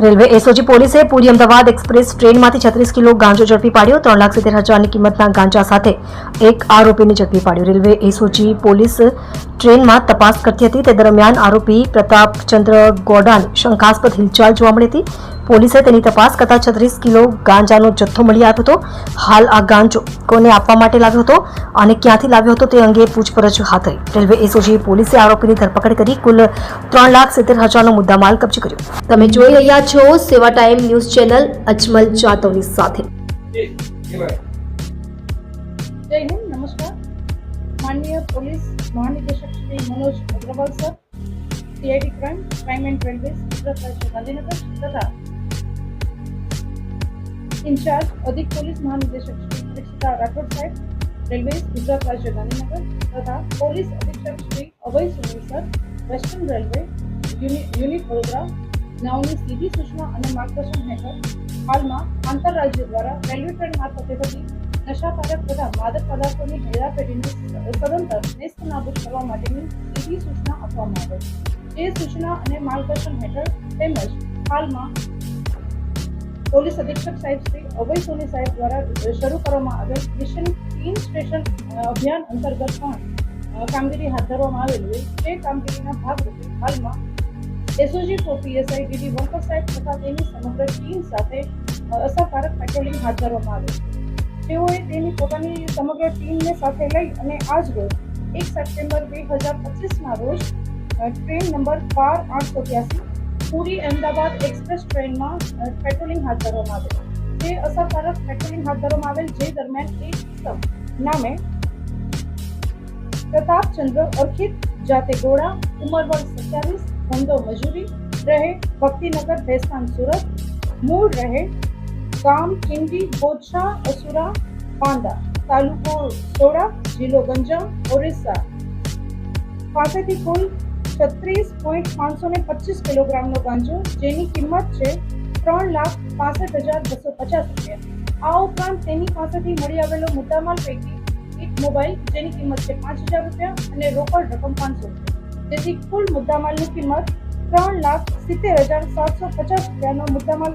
Railway SOG પોલીસે પુરી Ahmedabad express ટ્રેનમાંથી 36 kilo ગાંજો ઝડપી પાડ્યો। 3,70,000ની કિંમતના ગાંજા સાથે એક આરોપીને ઝડપી પાડ્યો। રેલવે એસઓજી પોલીસ ટ્રેનમાં તપાસ કરતી હતી તે દરમિયાન આરોપી પ્રતાપચંદ્ર ગોડાની શંકાસ્પદ હિલચાલ જોવા મળી હતી। પોલીસે તેની તપાસ કરતા 36 કિલો ગાંજાનો જથ્થો મળી આવ્યો હતો। હાલ આ ગાંજો કોને આપવા માટે લાવ્યો હતો અને ક્યાંથી લાવ્યો હતો તે અંગે પૂછપરછ હાથ ધરી। રેલવે એસઓજી પોલીસે આરોપીની ધરપકડ કરી કુલ 3,70,000નો મુદ્દામાલ કબજે કર્યો। તમે જોઈ રહ્યા છો Seva time news channel Ajmal જાતવની સાથે। जय हिंद, नमस्कार। माननीय पुलिस महानिदेशक Shri Manoj Agrawal sir, CID crime and railway Gujarat राज्य गांधीनगर तथा इंचार्ज अधिक पुलिस महानिदेशक श्री दीक्षिता राठौड़ साहेब, रेलवे गुजरात राज्य गांधीनगर तथा पुलिस अधीक्षक Shri Abhay Soni sir, western railway unit Vadodara नावनी सीधी सूचना અને માર્ગદર્શન હેઠળ હાલમાં આંતરરાજ્ય દ્વારા રેલવે ટ્રેન મારફતે થતી નશાકારક તથા માદક પદાર્થોની હેરાફેરીને સદંતર નેસ્તનાબૂદ કરવા માટેની સીધી સૂચના આપવામાં આવે છે। એ સૂચના અને માર્ગદર્શન હેઠળ તેમજ હાલમાં પોલીસ અધિક્ષક સાહેબ શ્રી અભય સોની સાહેબ દ્વારા શરૂ કરવામાં આવેલ મિશન ક્લીન સ્ટેશન અભિયાન અંતર્ગત પણ કામગીરી હાથ ધરવામાં આવેલી હોય। તે કામગીરીના ભાગરૂપે હાલમાં એસઓજી પીએસઆઈ ડીડી વંકર સાહેબ તથા તેની સમગ્ર ટીમ સાથે અસરકારક પેટ્રોલિંગ હાથ ધરવામાં આવેલ છે। તેઓએ તેની પોતાની સમગ્ર ટીમને સાથે લઈ અને આજ રોજ 1 સપ્ટેમ્બર 2025ના રોજ ટ્રેન નંબર 12883 પુરી અમદાવાદ એક્સપ્રેસ ટ્રેનમાં પેટ્રોલિંગ હાથ ધરવામાં આવેલ। તે અસરકારક પેટ્રોલિંગ હાથ ધરવામાં આવેલ જે દરમિયાન એક નામે प्रतापचंद्र अर्खित जाते गोड़ा उम्र वर्ग 27 धंधो मजूरी रहे भक्तिनगर भैसाण सूरत मूल रहे गाम किंडी बोछा असुरा पांदा तालुको सोड़ा जिलो गंजाम ओडिशा पासेथी कुल 36.525 किलोग्रामનો ગાંજો જેની કિંમત છે 3,65,250 રૂપિયા। આ ઉપરાંત તેની પાસેથી મળી આવેલો મુદ્દામાલ પૈકી એક મોબાઈલ જેની કિંમત છે 5,000 રૂપિયા અને રોકડ રકમ 500 રૂપિયા, જેથી કુલ મુદ્દામાલની કિંમત 3,70,750 રૂપિયાનો મુદ્દામાલ